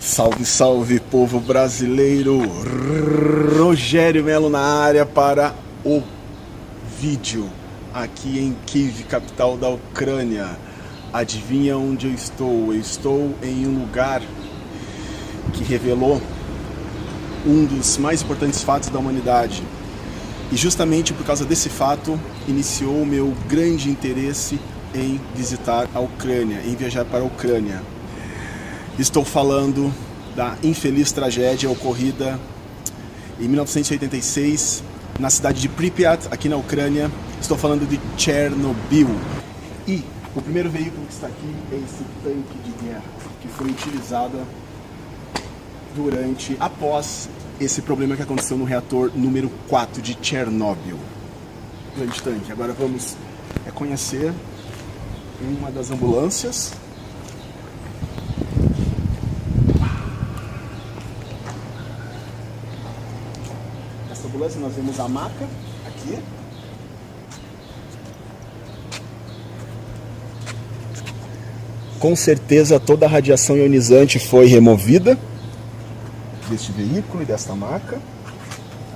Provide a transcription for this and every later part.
Salve, salve, povo brasileiro! Rogério Melo na área para o vídeo aqui em Kiev, capital da Ucrânia. Adivinha onde eu estou? Eu estou em um lugar que revelou um dos mais importantes fatos da humanidade. E justamente por causa desse fato, iniciou o meu grande interesse em visitar a Ucrânia, em viajar para a Ucrânia. Estou falando da infeliz tragédia ocorrida em 1986 na cidade de Pripyat, aqui na Ucrânia. Estou falando de Chernobyl. E o primeiro veículo que está aqui é esse tanque de guerra que foi utilizado após esse problema que aconteceu no reator número 4 de Chernobyl. Grande tanque. Agora vamos conhecer uma das ambulâncias. Nessa ambulância nós vemos a maca aqui. Com certeza toda a radiação ionizante foi removida deste veículo e desta maca.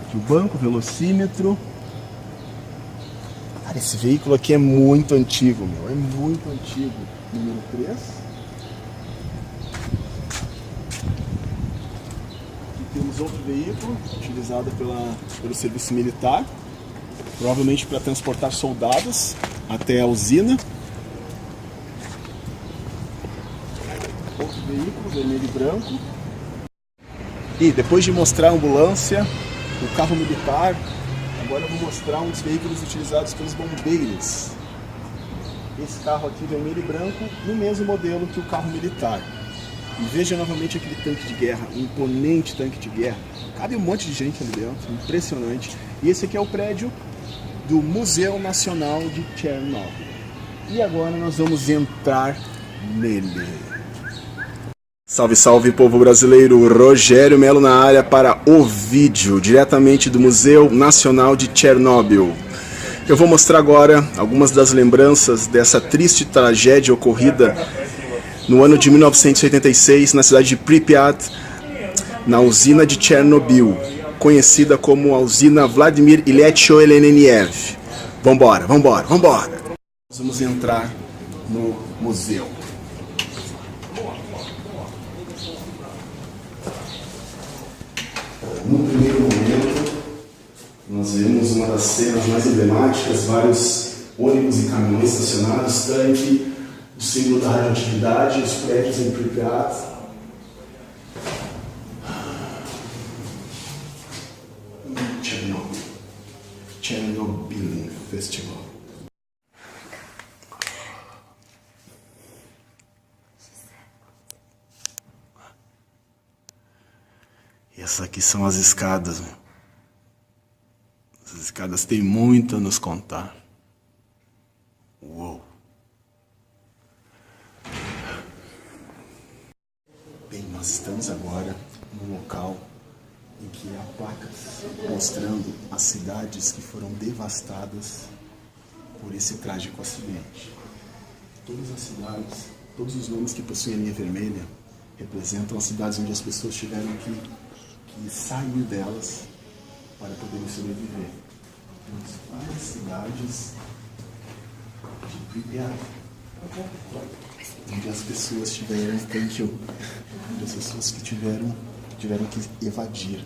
Aqui o banco, o velocímetro. Cara, esse veículo aqui é muito antigo, meu. É muito antigo. Número 3. Aqui temos outro veículo utilizado pelo serviço militar, provavelmente para transportar soldados até a usina. Outro veículo, vermelho e branco. E depois de mostrar a ambulância, o carro militar, agora eu vou mostrar um dos veículos utilizados pelos bombeiros. Esse carro aqui, vermelho e branco, no mesmo modelo que o carro militar. E veja novamente aquele tanque de guerra, um imponente tanque de guerra. Cabe um monte de gente ali dentro, impressionante. E esse aqui é o prédio do Museu Nacional de Chernobyl. E agora nós vamos entrar nele. Salve, salve, povo brasileiro! Rogério Melo na área para o vídeo, diretamente do Museu Nacional de Chernobyl. Eu vou mostrar agora algumas das lembranças dessa triste tragédia ocorrida no ano de 1986 na cidade de Pripyat, na usina de Chernobyl, conhecida como a usina Vladimir Ilyich Lenin. Vambora, vambora, vambora! Vamos entrar no museu. No primeiro momento, nós vemos uma das cenas mais emblemáticas, vários ônibus e caminhões estacionados, tanque, o símbolo da radioatividade, os prédios em Pripyat. Chernobyl Festival. E essas aqui são as escadas. Essas escadas têm muito a nos contar. Uou! Bem, nós estamos agora no local em que há placas mostrando as cidades que foram devastadas por esse trágico acidente. Todas as cidades, todos os nomes que possuem a linha vermelha representam as cidades onde as pessoas tiveram que sair delas para poderem sobreviver. Temos várias cidades de Pripyat, onde as pessoas tiveram que evadir.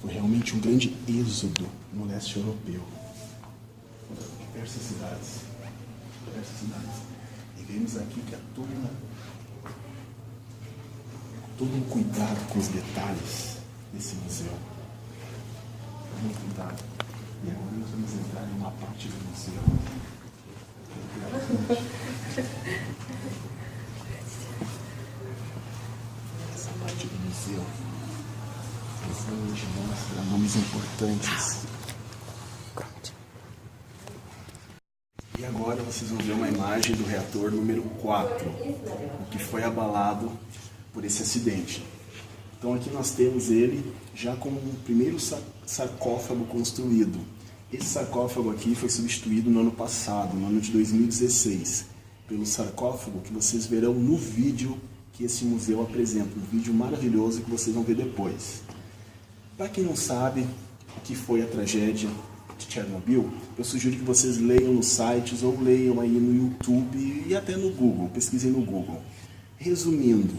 Foi realmente um grande êxodo no leste europeu. Diversas cidades. E vemos aqui que há todo um cuidado com os detalhes desse museu. Muito cuidado. E agora nós vamos entrar em uma parte do museu. Essa parte do museu onde mostra nomes importantes. E agora vocês vão ver uma imagem do reator número 4, o que foi abalado por esse acidente. Então aqui nós temos ele já como o primeiro sarcófago construído. Esse sarcófago aqui foi substituído no ano passado, no ano de 2016, pelo sarcófago que vocês verão no vídeo que esse museu apresenta. Um vídeo maravilhoso que vocês vão ver depois. Para quem não sabe o que foi a tragédia de Chernobyl, eu sugiro que vocês leiam nos sites ou leiam aí no YouTube e até no Google, pesquisem no Google. Resumindo,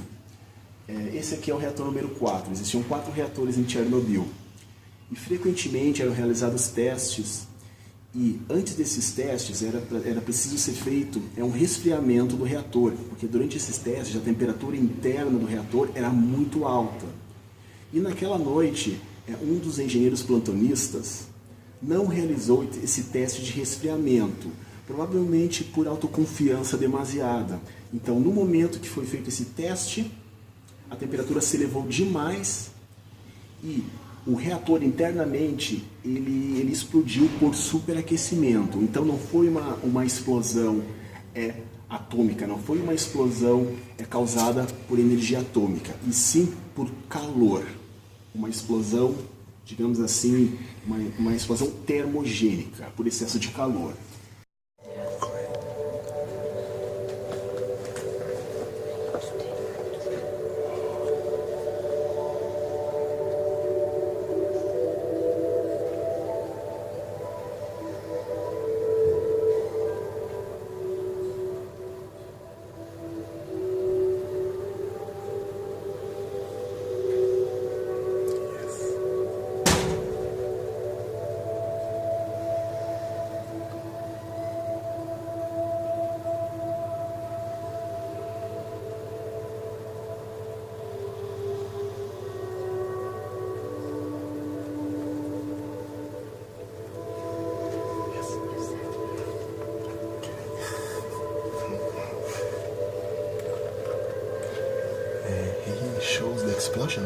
esse aqui é o reator número 4. Existiam 4 reatores em Chernobyl e frequentemente eram realizados testes, e antes desses testes era preciso ser feito um resfriamento do reator, porque durante esses testes a temperatura interna do reator era muito alta. E naquela noite, um dos engenheiros plantonistas não realizou esse teste de resfriamento, provavelmente por autoconfiança demasiada. Então, no momento que foi feito esse teste, a temperatura se elevou demais e o reator internamente ele explodiu por superaquecimento. Então, não foi uma explosão atômica, não foi uma explosão causada por energia atômica, e sim por calor. Uma explosão, digamos assim, uma explosão termogênica, por excesso de calor. He shows the explosion.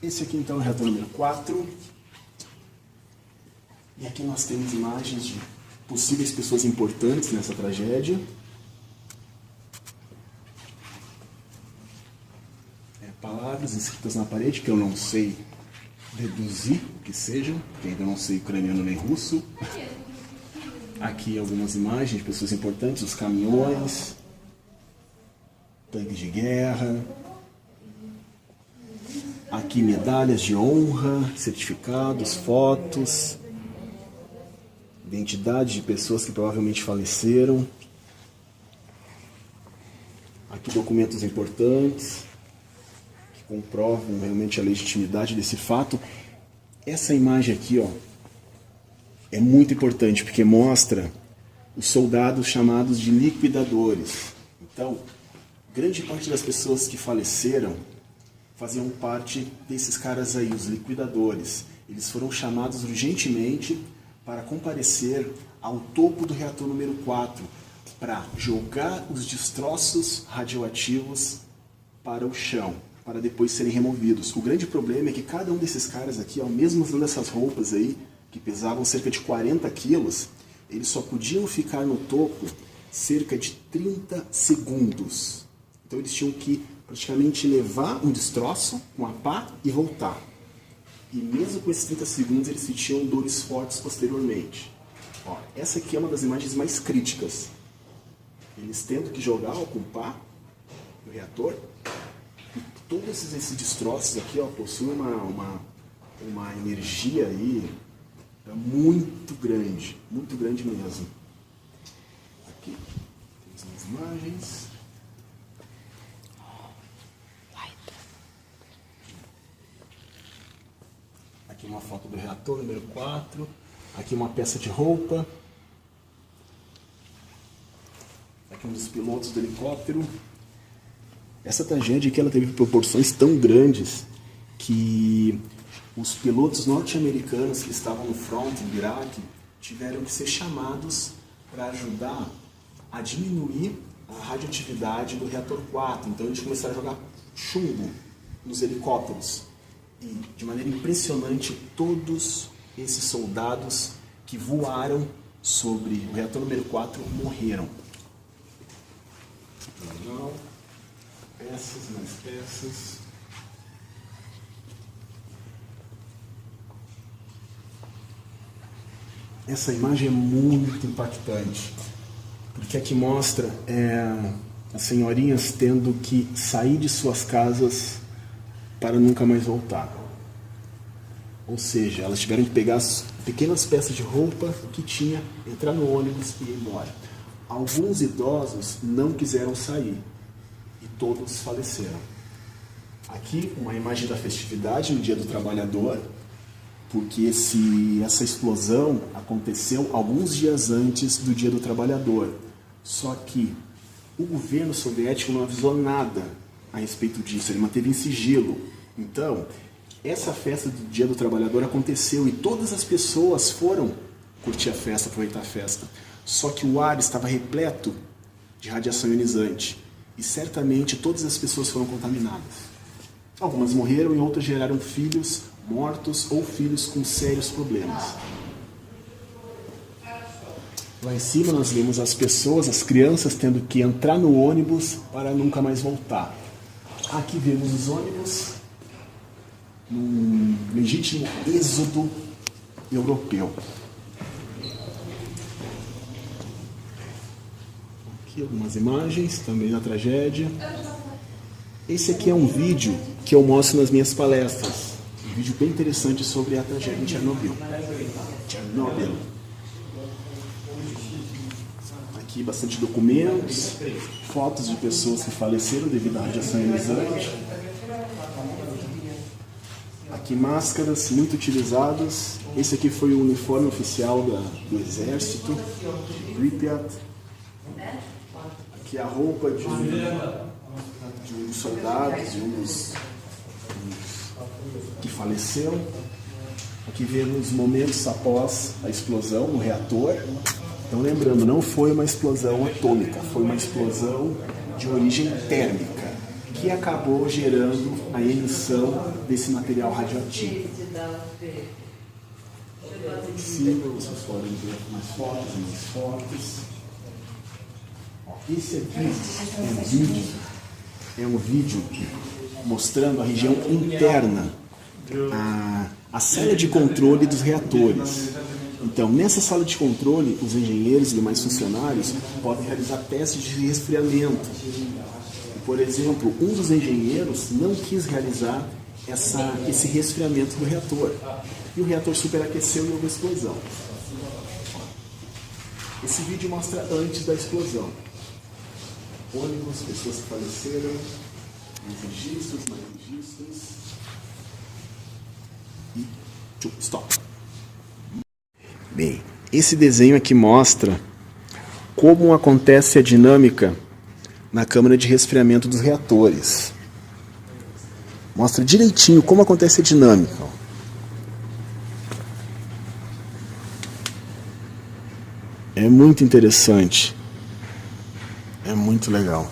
Esse aqui então é o reator número 4. E aqui nós temos imagens de possíveis pessoas importantes nessa tragédia. Palavras escritas na parede que eu não sei deduzir o que sejam, porque ainda não sei ucraniano nem russo. Aqui algumas imagens de pessoas importantes, os caminhões, tanques de guerra. Aqui medalhas de honra, certificados, fotos, identidade de pessoas que provavelmente faleceram. Aqui documentos importantes que comprovam realmente a legitimidade desse fato. Essa imagem aqui, ó, é muito importante porque mostra os soldados chamados de liquidadores. Então, grande parte das pessoas que faleceram faziam parte desses caras aí, os liquidadores. Eles foram chamados urgentemente para comparecer ao topo do reator número 4, para jogar os destroços radioativos para o chão, para depois serem removidos. O grande problema é que cada um desses caras aqui, ó, mesmo usando essas roupas aí, que pesavam cerca de 40 quilos, eles só podiam ficar no topo cerca de 30 segundos. Então eles tinham que praticamente levar um destroço com a pá e voltar. E mesmo com esses 30 segundos eles sentiam dores fortes posteriormente. Ó, essa aqui é uma das imagens mais críticas. Eles tendo que jogar com pá no reator. E todos esses destroços aqui, ó, possuem uma energia aí muito grande mesmo. Aqui temos as imagens. Aqui uma foto do reator número 4. Aqui uma peça de roupa. Aqui um dos pilotos do helicóptero. Essa tragédia aqui ela teve proporções tão grandes que os pilotos norte-americanos que estavam no front do Iraque tiveram que ser chamados para ajudar a diminuir a radioatividade do reator 4. Então eles começaram a jogar chumbo nos helicópteros. E, de maneira impressionante, todos esses soldados que voaram sobre o reator número 4 morreram. Legal. Peças, mais peças. Essa imagem é muito impactante, porque aqui mostra as senhorinhas tendo que sair de suas casas para nunca mais voltar. Ou seja, elas tiveram que pegar as pequenas peças de roupa que tinha, entrar no ônibus e ir embora. Alguns idosos não quiseram sair e todos faleceram. Aqui uma imagem da festividade no Dia do Trabalhador, porque essa explosão aconteceu alguns dias antes do Dia do Trabalhador. Só que o governo soviético não avisou nada a respeito disso, ele manteve em sigilo. Então, essa festa do Dia do Trabalhador aconteceu e todas as pessoas foram curtir a festa, aproveitar a festa. Só que o ar estava repleto de radiação ionizante e certamente todas as pessoas foram contaminadas. Algumas morreram e outras geraram filhos mortos ou filhos com sérios problemas. Lá em cima nós vemos as pessoas, as crianças tendo que entrar no ônibus para nunca mais voltar. Aqui vemos os ônibus num legítimo êxodo europeu. Aqui algumas imagens também da tragédia. Esse aqui é um vídeo que eu mostro nas minhas palestras. Um vídeo bem interessante sobre a tragédia em Chernobyl. Aqui bastante documentos, fotos de pessoas que faleceram devido à radiação ionizante. Aqui máscaras muito utilizadas. Esse aqui foi o uniforme oficial do exército, Pripyat. Aqui a roupa de um dos soldados, de um dos que faleceu. Aqui vemos momentos após a explosão no reator. Então lembrando, não foi uma explosão atômica, foi uma explosão de origem térmica. que acabou gerando a emissão desse material radioativo. Se vocês podem ver mais fortes. Esse aqui é um vídeo mostrando a região interna, a sala de controle dos reatores. Então, nessa sala de controle, os engenheiros e demais funcionários podem realizar testes de resfriamento. Por exemplo, um dos engenheiros não quis realizar esse resfriamento do reator. E o reator superaqueceu e houve explosão. Esse vídeo mostra antes da explosão. Ônibus, pessoas que faleceram, mais registros. E stop. Bem, esse desenho aqui mostra como acontece a dinâmica na câmara de resfriamento dos reatores. Mostra direitinho como acontece a dinâmica. É muito interessante. É muito legal.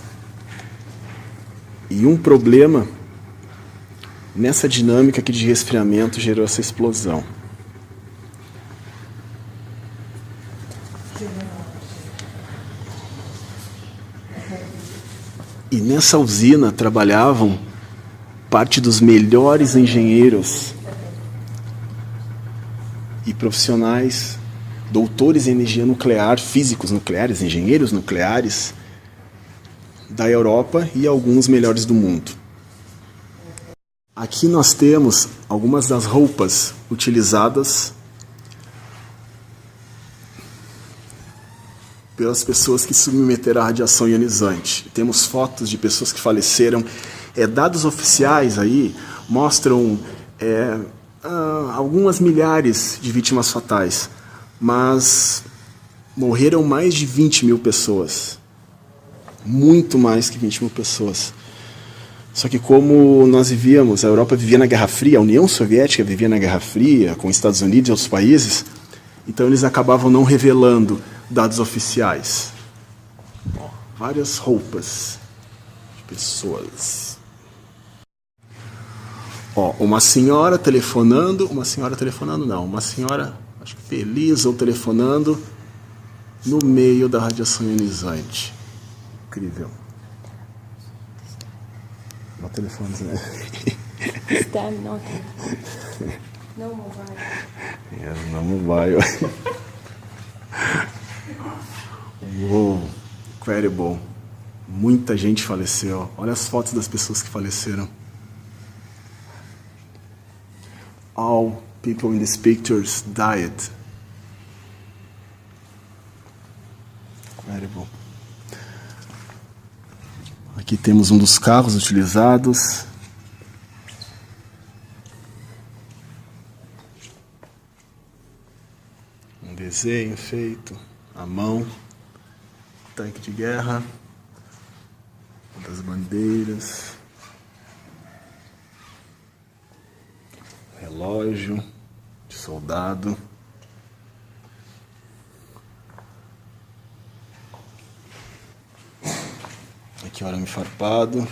E um problema nessa dinâmica aqui de resfriamento gerou essa explosão. E nessa usina trabalhavam parte dos melhores engenheiros e profissionais, doutores em energia nuclear, físicos nucleares, engenheiros nucleares da Europa e alguns melhores do mundo. Aqui nós temos algumas das roupas utilizadas pelas pessoas que se submeteram à radiação ionizante. Temos fotos de pessoas que faleceram. Dados oficiais aí mostram algumas milhares de vítimas fatais, mas morreram mais de 20 mil pessoas. Muito mais que 20 mil pessoas. Só que como nós vivíamos, a Europa vivia na Guerra Fria, a União Soviética vivia na Guerra Fria, com os Estados Unidos e outros países, então eles acabavam não revelando dados oficiais. Várias roupas de pessoas. Uma senhora acho que feliz ou telefonando no meio da radiação ionizante. Incrível. No telefone, né? Stand not. No mobile. Yes, no mobile. Uou, incredible. Muita gente faleceu. Olha as fotos das pessoas que faleceram. All people in these pictures died. Incredible. Aqui temos um dos carros utilizados. Um desenho feito à mão. Tanque de guerra. Das bandeiras. Relógio de soldado. Aqui o arame farpado,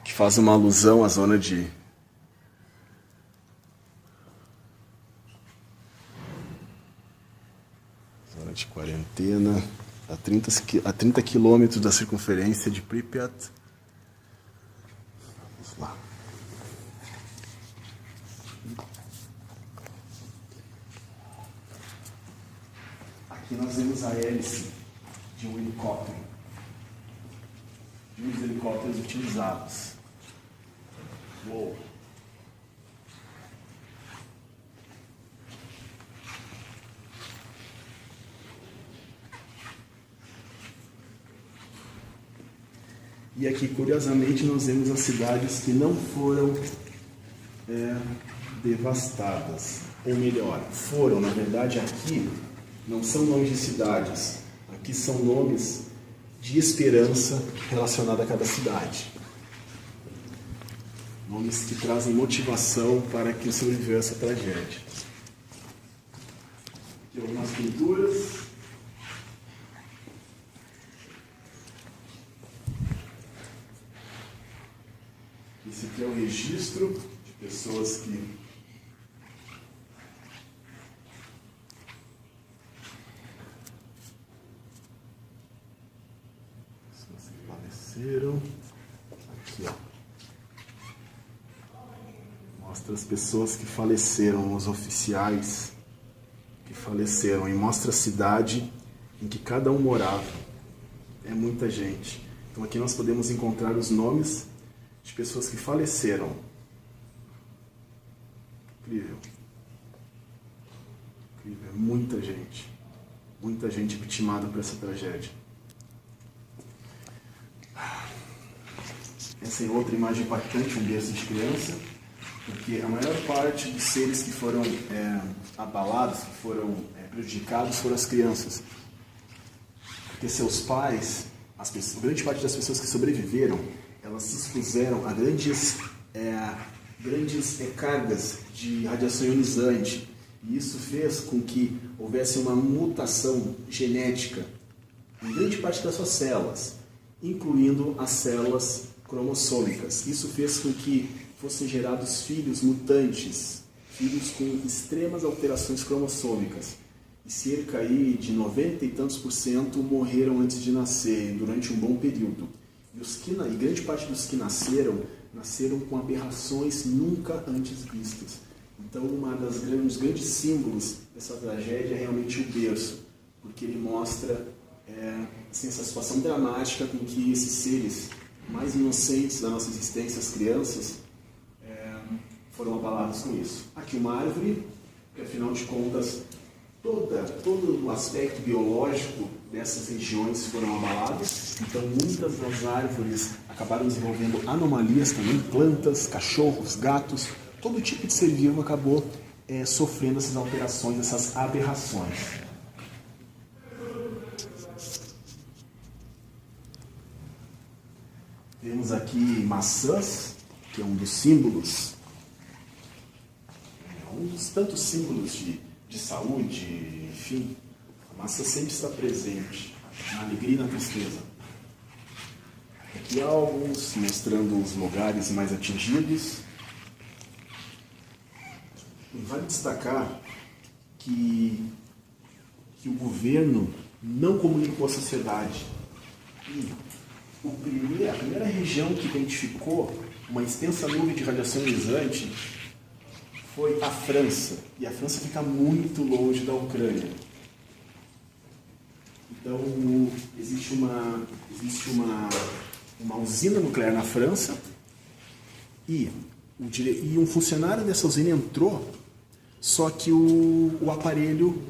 que faz uma alusão à zona de quarentena, a 30 quilômetros da circunferência de Pripyat. Vamos lá. Aqui nós vemos a hélice de um helicóptero. De um dos helicópteros utilizados. Uou! E aqui, curiosamente, nós vemos as cidades que não foram devastadas. Ou melhor, foram, na verdade, aqui não são nomes de cidades. Aqui são nomes de esperança relacionada a cada cidade. Nomes que trazem motivação para quem sobreviveu a essa tragédia. Aqui algumas pinturas. Aqui é o registro de pessoas que faleceram. Aqui, ó. Mostra as pessoas que faleceram, os oficiais que faleceram, e mostra a cidade em que cada um morava. É muita gente. Então aqui nós podemos encontrar os nomes de pessoas que faleceram. Incrível. Incrível. Muita gente. Muita gente vitimada por essa tragédia. Essa é outra imagem impactante, um berço de criança, porque a maior parte dos seres que foram abalados, que foram prejudicados, foram as crianças. Porque seus pais, grande parte das pessoas que sobreviveram, elas se expuseram a grandes cargas de radiação ionizante. E isso fez com que houvesse uma mutação genética em grande parte das suas células, incluindo as células cromossômicas. Isso fez com que fossem gerados filhos mutantes, filhos com extremas alterações cromossômicas. E cerca aí de 90 e tantos % morreram antes de nascer, durante um bom período. E grande parte dos que nasceram com aberrações nunca antes vistas. Então, um dos grandes símbolos dessa tragédia é realmente o berço, porque ele mostra essa situação dramática com que esses seres mais inocentes da nossa existência, as crianças, foram abalados com isso. Aqui uma árvore, que afinal de contas, todo o aspecto biológico dessas regiões foram abalados. Então muitas das árvores acabaram desenvolvendo anomalias também, plantas, cachorros, gatos, todo tipo de ser vivo acabou sofrendo essas alterações, essas aberrações. Temos aqui maçãs, que é um dos símbolos, um dos tantos símbolos de saúde, enfim. A maçã sempre está presente, na alegria e na tristeza. Aqui há alguns mostrando os lugares mais atingidos. E vale destacar que o governo não comunicou à sociedade. E a primeira região que identificou uma extensa nuvem de radiação ionizante foi a França. E a França fica muito longe da Ucrânia. Então, existe uma usina nuclear na França e um funcionário dessa usina entrou, só que o aparelho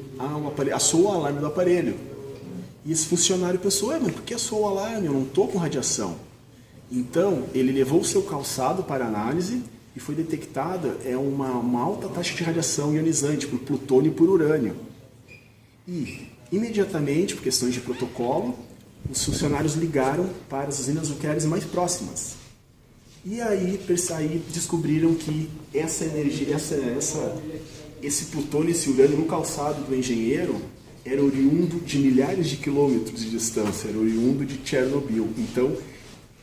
soou o alarme do aparelho. E esse funcionário pensou, mas por que soou o alarme? Eu não estou com radiação. Então, ele levou o seu calçado para análise e foi detectada uma alta taxa de radiação ionizante por plutônio e por urânio. E, imediatamente, por questões de protocolo, os funcionários ligaram para as usinas nucleares mais próximas. E aí descobriram que essa energia, esse plutônio e esse urânio no calçado do engenheiro era oriundo de milhares de quilômetros de distância, era oriundo de Chernobyl. Então,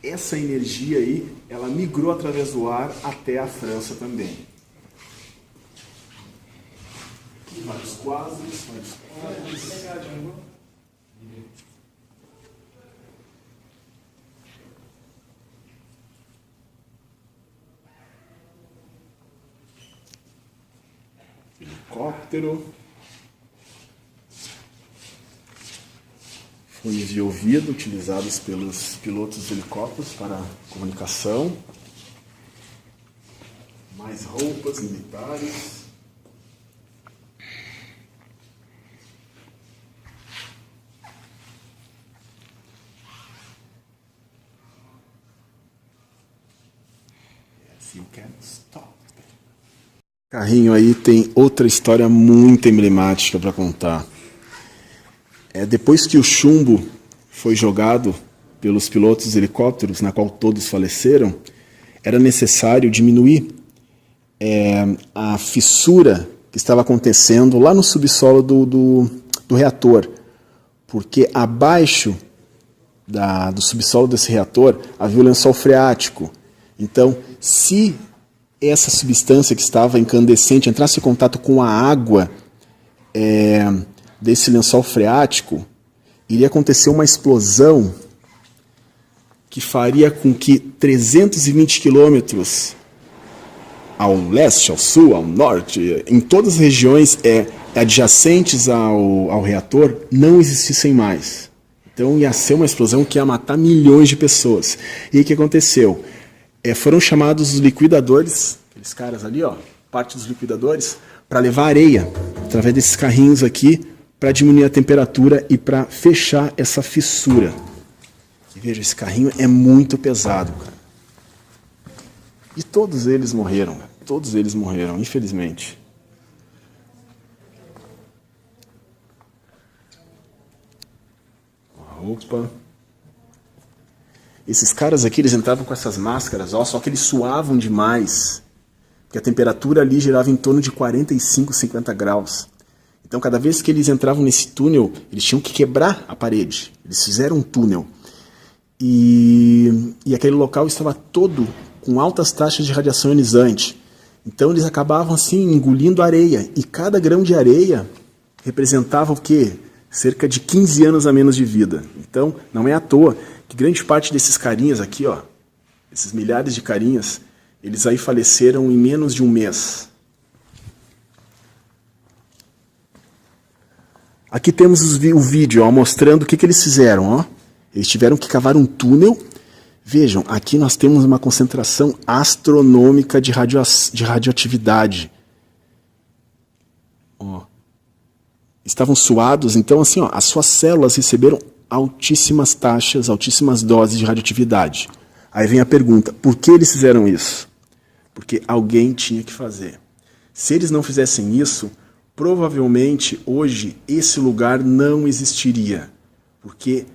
essa energia aí, ela migrou através do ar até a França também. Aqui vários quadros. Helicóptero. Fones de ouvido utilizados pelos pilotos de helicópteros para comunicação. Mais roupas militares. Yes, you can't stop. Carrinho aí tem outra história muito emblemática para contar. Depois que o chumbo foi jogado pelos pilotos de helicópteros, na qual todos faleceram, era necessário diminuir a fissura que estava acontecendo lá no subsolo do reator, porque abaixo do subsolo desse reator havia o lençol freático. Então, Se essa substância que estava incandescente entrasse em contato com a água desse lençol freático, iria acontecer uma explosão que faria com que 320 quilômetros ao leste, ao sul, ao norte, em todas as regiões adjacentes ao reator, não existissem mais. Então ia ser uma explosão que ia matar milhões de pessoas. E o que aconteceu? Foram chamados os liquidadores, aqueles caras ali, ó, parte dos liquidadores, para levar areia, através desses carrinhos aqui, para diminuir a temperatura e para fechar essa fissura. E veja, esse carrinho é muito pesado, cara. E todos eles morreram, infelizmente. Opa. Esses caras aqui, eles entravam com essas máscaras, ó, só que eles suavam demais, porque a temperatura ali girava em torno de 45, 50 graus. Então, cada vez que eles entravam nesse túnel, eles tinham que quebrar a parede. Eles fizeram um túnel. E aquele local estava todo com altas taxas de radiação ionizante. Então eles acabavam assim engolindo areia. E cada grão de areia representava o quê? Cerca de 15 anos a menos de vida. Então não é à toa que grande parte desses carinhas aqui, ó, esses milhares de carinhas, eles aí faleceram em menos de um mês. Aqui temos o vídeo, ó, mostrando o que eles fizeram, ó. Eles tiveram que cavar um túnel. Vejam, aqui nós temos uma concentração astronômica de radioatividade. Ó. Estavam suados, então assim, ó, as suas células receberam altíssimas taxas, altíssimas doses de radioatividade. Aí vem a pergunta, por que eles fizeram isso? Porque alguém tinha que fazer. Se eles não fizessem isso, provavelmente hoje esse lugar não existiria. Porque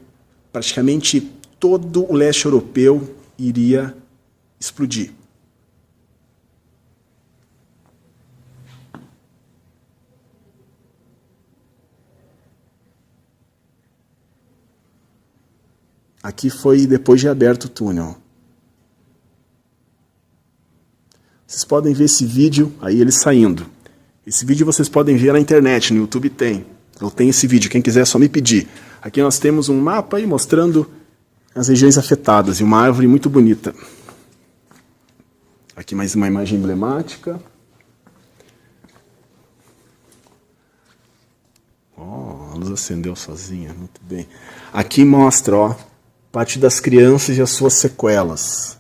praticamente todo o leste europeu iria explodir. Aqui foi depois de aberto o túnel. Vocês podem ver esse vídeo, aí ele saindo. Esse vídeo vocês podem ver na internet, no YouTube tem. Eu tenho esse vídeo, quem quiser é só me pedir. Aqui nós temos um mapa aí mostrando as regiões afetadas e uma árvore muito bonita. Aqui mais uma imagem emblemática. Ó, a luz acendeu sozinha, muito bem. Aqui mostra, ó, parte das crianças e as suas sequelas.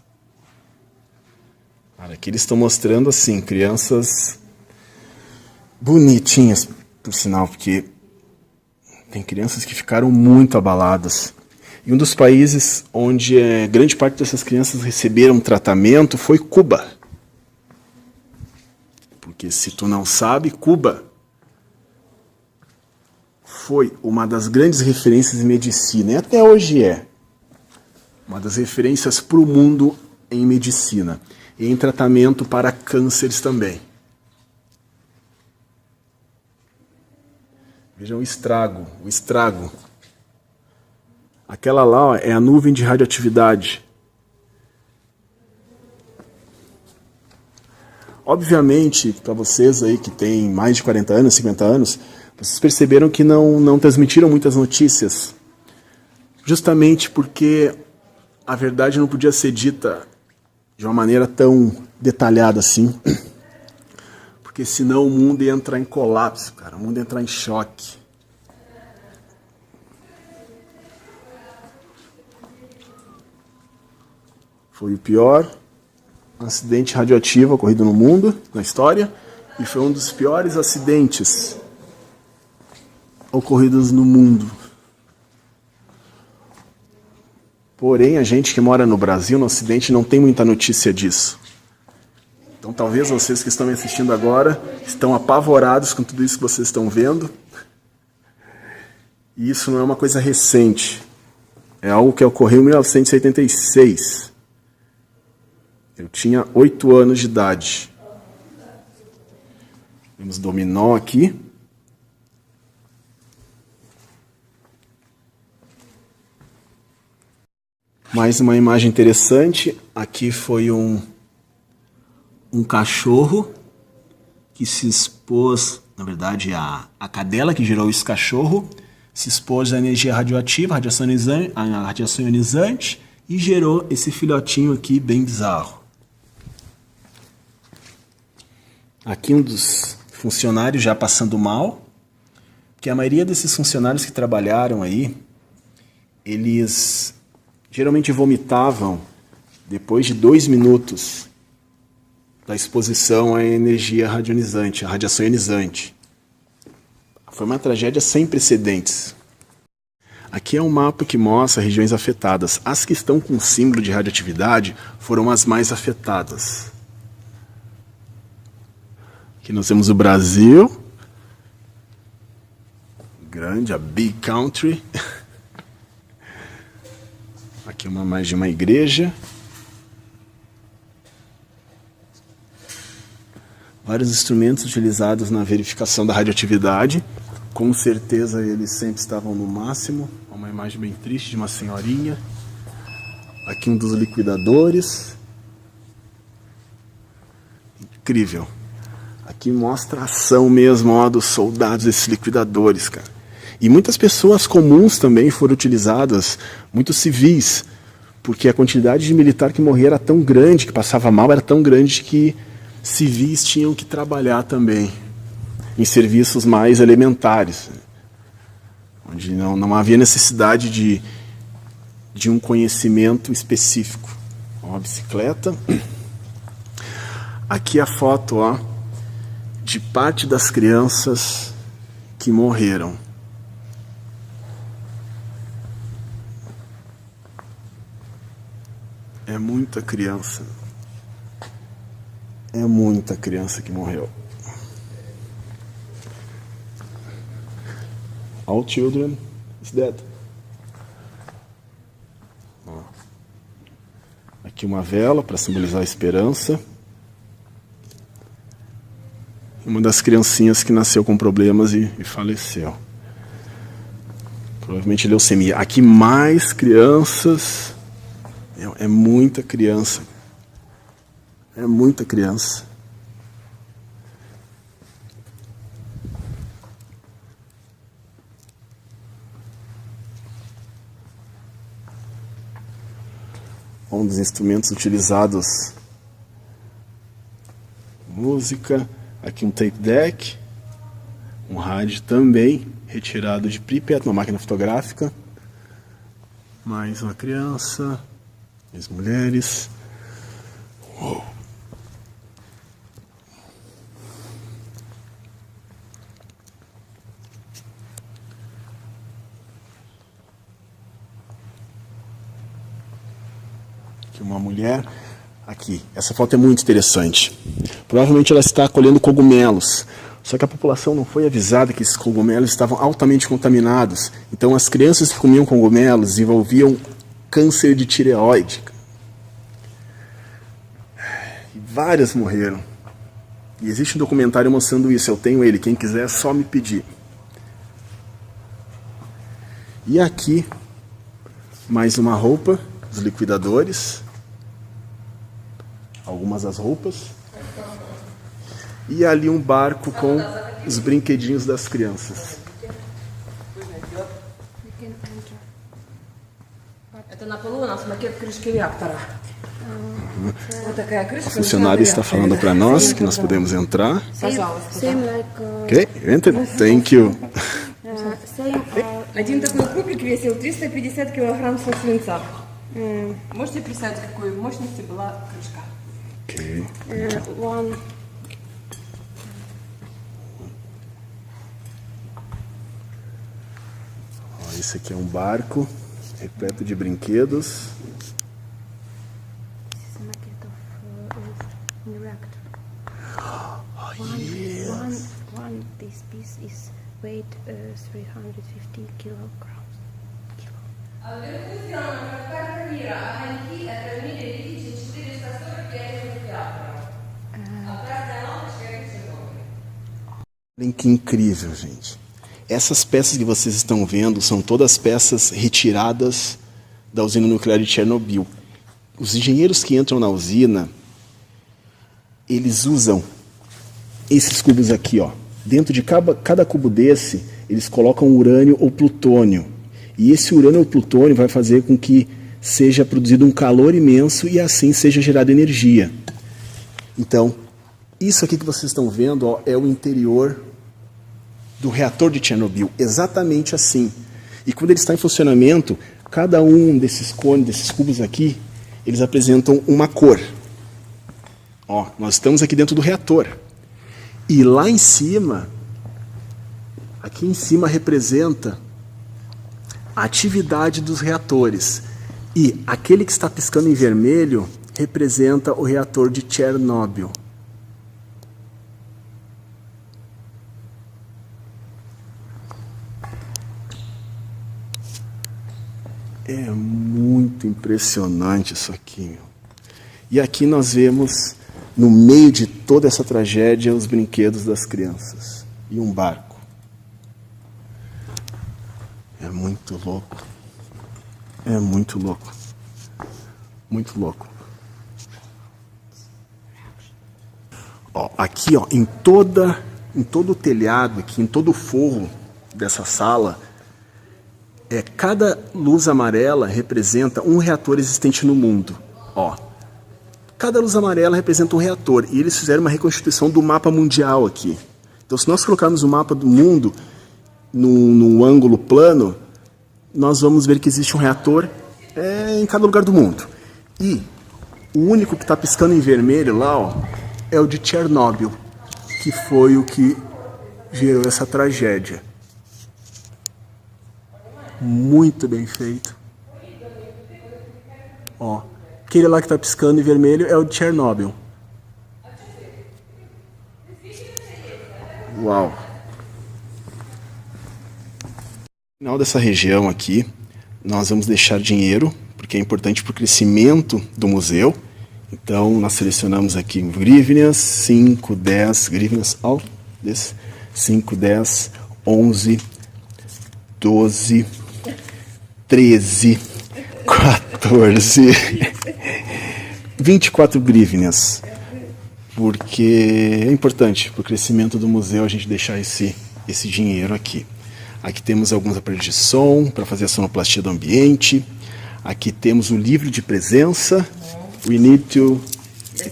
Cara, aqui eles estão mostrando assim, crianças bonitinhas, por sinal, porque tem crianças que ficaram muito abaladas. E um dos países onde grande parte dessas crianças receberam tratamento foi Cuba. Porque se tu não sabe, Cuba foi uma das grandes referências em medicina, e até hoje é uma das referências para o mundo em medicina, e em tratamento para cânceres também. Vejam o estrago. Aquela lá, ó, é a nuvem de radioatividade. Obviamente, para vocês aí que têm mais de 40 anos, 50 anos, vocês perceberam que não transmitiram muitas notícias. Justamente porque a verdade não podia ser dita de uma maneira tão detalhada assim. Porque senão o mundo ia entrar em colapso, cara. O mundo ia entrar em choque. Foi o pior acidente radioativo ocorrido no mundo, na história, e foi um dos piores acidentes ocorridos no mundo. Porém, a gente que mora no Brasil, no Ocidente, não tem muita notícia disso. Então talvez vocês que estão me assistindo agora estão apavorados com tudo isso que vocês estão vendo. E isso não é uma coisa recente. É algo que ocorreu em 1986. Eu tinha 8 anos de idade. Temos dominó aqui. Mais uma imagem interessante. Aqui foi um um cachorro que se expôs, na verdade, a cadela que gerou esse cachorro se expôs à energia radioativa, a radiação ionizante, e gerou esse filhotinho aqui bem bizarro. Aqui um dos funcionários já passando mal, que a maioria desses funcionários que trabalharam aí, eles geralmente vomitavam depois de 2 minutos da exposição à energia radionizante, à radiação ionizante. Foi uma tragédia sem precedentes. Aqui é um mapa que mostra regiões afetadas. As que estão com símbolo de radioatividade foram as mais afetadas. Aqui nós temos o Brasil, grande, a Big Country. Aqui mais de uma igreja. Vários instrumentos utilizados na verificação da radioatividade. Com certeza eles sempre estavam no máximo. Uma imagem bem triste de uma senhorinha. Aqui um dos liquidadores. Incrível. Aqui mostra a ação mesmo, ó, dos soldados, desses liquidadores, cara. E muitas pessoas comuns também foram utilizadas, muitos civis, porque a quantidade de militar que morria era tão grande, que passava mal, era tão grande que civis tinham que trabalhar também em serviços mais elementares, onde não havia necessidade de um conhecimento específico. Uma bicicleta. Aqui a foto, ó, de parte das crianças que morreram. É muita criança. É muita criança que morreu. All children is dead. Ó. Aqui uma vela para simbolizar a esperança. Uma das criancinhas que nasceu com problemas e faleceu. Provavelmente leucemia. Aqui mais crianças. É muita criança. É muita criança. Um dos instrumentos utilizados. Música. Aqui um tape deck. Um rádio também retirado de Pripyat, uma máquina fotográfica. Mais uma criança. As mulheres. Uou. Aqui uma mulher. Aqui, essa foto é muito interessante. Provavelmente ela está colhendo cogumelos. Só que a população não foi avisada que esses cogumelos estavam altamente contaminados. Então as crianças que comiam cogumelos desenvolviam câncer de tireoide. E várias morreram. E existe um documentário mostrando isso. Eu tenho ele. Quem quiser é só me pedir. E aqui, mais uma roupa dos liquidadores. Algumas das roupas. E ali um barco com os brinquedinhos das crianças. O funcionário está falando para nós que nós podemos entrar. Ok, enter. Thank you. Один такой кубик весил 350 килограмм со свинца. Можете представить, какой мощности была крышка? Ok. Esse aqui é um barco repleto de brinquedos. One this piece is weight 350 kilograms. Que incrível, gente. Essas peças que vocês estão vendo são todas peças retiradas da usina nuclear de Chernobyl. Os engenheiros que entram na usina, eles usam esses cubos aqui, ó. Dentro de cada cubo desse, eles colocam urânio ou plutônio. E esse urânio ou plutônio vai fazer com que seja produzido um calor imenso e assim seja gerada energia. Então, isso aqui que vocês estão vendo, ó, é o interior do reator de Chernobyl, exatamente assim. E quando ele está em funcionamento, cada um desses cones, desses cubos aqui, eles apresentam uma cor. Ó, nós estamos aqui dentro do reator. E lá em cima, aqui em cima representa a atividade dos reatores. E aquele que está piscando em vermelho representa o reator de Chernobyl. É muito impressionante isso aqui, meu. E aqui nós vemos, no meio de toda essa tragédia, os brinquedos das crianças. E um barco. É muito louco. É muito louco. Muito louco. Ó, aqui, ó, em todo o telhado, aqui, em todo o forro dessa sala, cada luz amarela representa um reator existente no mundo. Ó, cada luz amarela representa um reator. E eles fizeram uma reconstituição do mapa mundial aqui. Então, se nós colocarmos o mapa do mundo num ângulo plano, nós vamos ver que existe um reator em cada lugar do mundo. E o único que está piscando em vermelho lá, ó, é o de Chernobyl, que foi o que gerou essa tragédia. Muito bem feito. Ó, aquele lá que está piscando em vermelho é o de Chernobyl. Uau! No final dessa região aqui, nós vamos deixar dinheiro, porque é importante para o crescimento do museu. Então, nós selecionamos aqui grivnas, 5, 10 grivnas, 5, 10, 11, 12, 13, 14, 24 grivnas. Porque é importante para o crescimento do museu a gente deixar esse dinheiro aqui. Aqui temos alguns aparelhos de som para fazer a sonoplastia do ambiente. Aqui temos o livro de presença. We need to...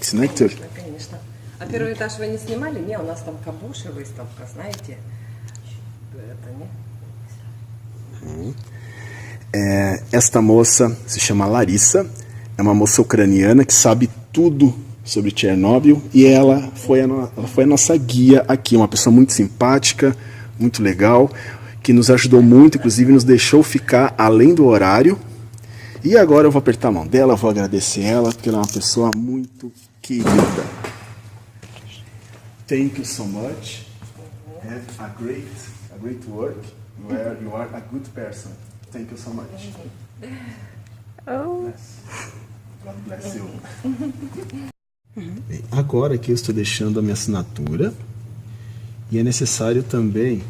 Connector. Конечно. А первый этаж вы не снимали? Не, у нас там Кабуши выставка, знаете? Это, не? Esta moça se chama Larissa. É uma moça ucraniana que sabe tudo sobre Chernobyl. E ela foi a nossa guia aqui. Uma pessoa muito simpática, muito legal, que nos ajudou muito, inclusive nos deixou ficar além do horário. E agora eu vou apertar a mão dela, vou agradecer ela, porque ela é uma pessoa muito querida. Thank you so much. Have a great work. You are a good person. Thank you so much. Oh. God bless you. Bem, agora aqui eu estou deixando a minha assinatura. E é necessário também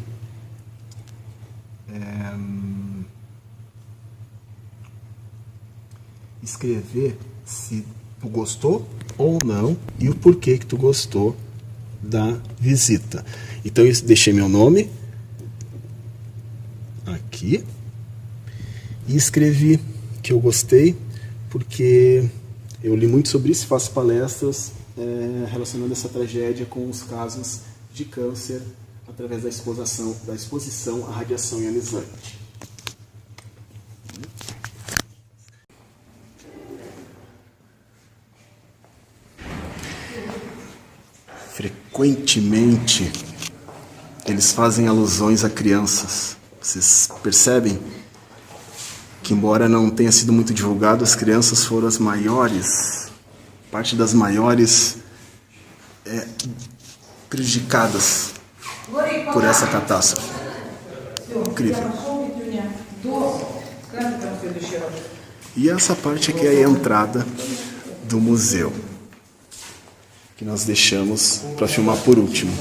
escrever se tu gostou ou não e o porquê que tu gostou da visita. Então eu deixei meu nome aqui e escrevi que eu gostei porque eu li muito sobre isso e faço palestras relacionando essa tragédia com os casos de câncer através da exposição à radiação ionizante. Frequentemente, eles fazem alusões a crianças. Vocês percebem que, embora não tenha sido muito divulgado, as crianças foram as maiores, parte das maiores prejudicadas por essa catástrofe. Incrível. E essa parte aqui é a entrada do museu, que nós deixamos para filmar por último.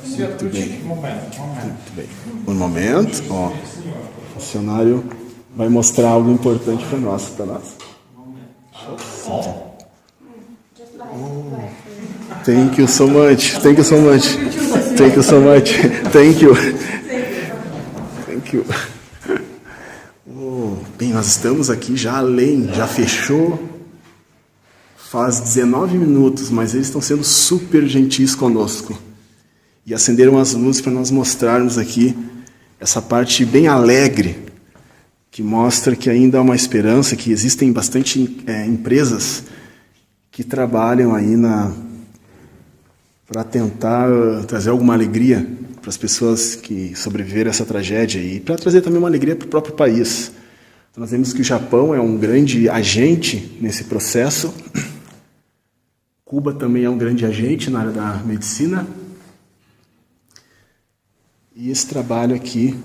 Muito bem. Muito bem. Um momento, ó. O funcionário vai mostrar algo importante para nós, tá? Thank you so much. Thank you so much. Thank you so much. Thank you. Thank you. Bem, nós estamos aqui já além, já fechou. Faz 19 minutos, mas eles estão sendo super gentis conosco. E acenderam as luzes para nós mostrarmos aqui essa parte bem alegre, que mostra que ainda há uma esperança, que existem bastante empresas que trabalham aí para tentar trazer alguma alegria para as pessoas que sobreviveram a essa tragédia e para trazer também uma alegria para o próprio país. Então, nós vemos que o Japão é um grande agente nesse processo. Cuba também é um grande agente na área da medicina. E esse trabalho aqui,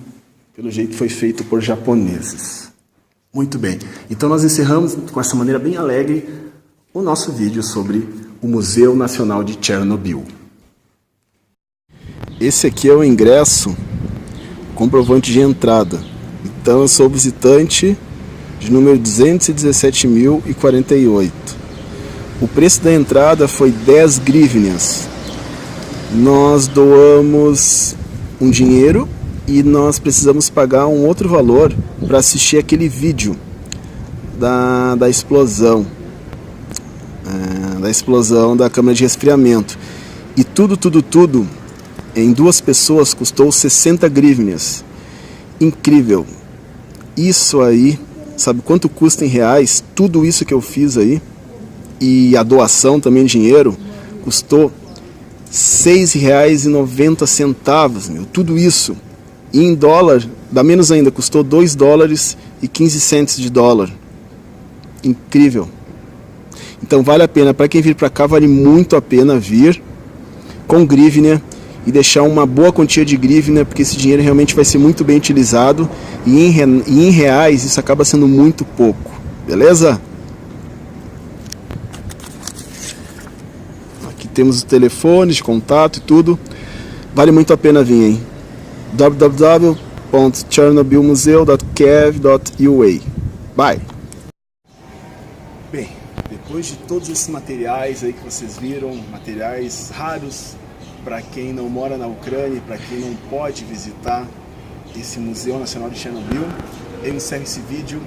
pelo jeito, foi feito por japoneses. Muito bem. Então nós encerramos com essa maneira bem alegre o nosso vídeo sobre o Museu Nacional de Chernobyl. Esse aqui é o ingresso comprovante de entrada. Então eu sou visitante de número 217.048. O preço da entrada foi 10 grivnias. Nós doamos um dinheiro e nós precisamos pagar um outro valor para assistir aquele vídeo da explosão. Da explosão da câmara de resfriamento. E tudo, em 2 pessoas custou 60 grivnias. Incrível. Isso aí, sabe quanto custa em reais? Tudo isso que eu fiz aí, e a doação também de dinheiro, custou R$ 6,90, meu. Tudo isso. E em dólar, dá menos ainda, custou $2,15 de dólar. Incrível. Então vale a pena, para quem vir para cá, vale muito a pena vir com grivnia e deixar uma boa quantia de grivnia, porque esse dinheiro realmente vai ser muito bem utilizado e em reais isso acaba sendo muito pouco, beleza? Aqui temos os telefones de contato e tudo, vale muito a pena vir, hein? www.chernobylmuseu.kiev.ua. Bye! Bem, depois de todos esses materiais aí que vocês viram, materiais raros para quem não mora na Ucrânia, para quem não pode visitar esse Museu Nacional de Chernobyl, eu encerro esse vídeo.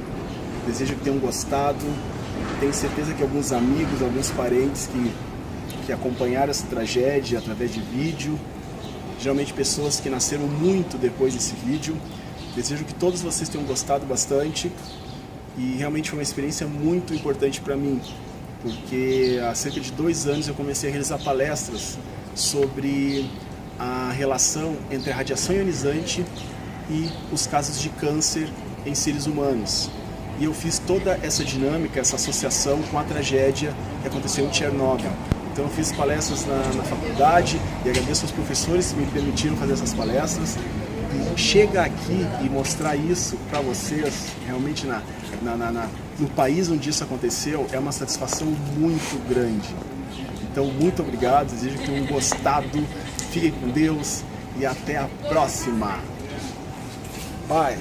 Desejo que tenham gostado. Tenho certeza que alguns amigos, alguns parentes que acompanharam essa tragédia através de vídeo, geralmente pessoas que nasceram muito depois desse vídeo. Desejo que todos vocês tenham gostado bastante. E realmente foi uma experiência muito importante para mim, porque há cerca de 2 anos eu comecei a realizar palestras sobre a relação entre a radiação ionizante e os casos de câncer em seres humanos. E eu fiz toda essa dinâmica, essa associação com a tragédia que aconteceu em Chernobyl. Então eu fiz palestras na faculdade e agradeço aos professores que me permitiram fazer essas palestras. E chegar aqui e mostrar isso para vocês, realmente no país onde isso aconteceu, é uma satisfação muito grande. Então, muito obrigado, desejo que tenham gostado, fiquem com Deus e até a próxima. Bye!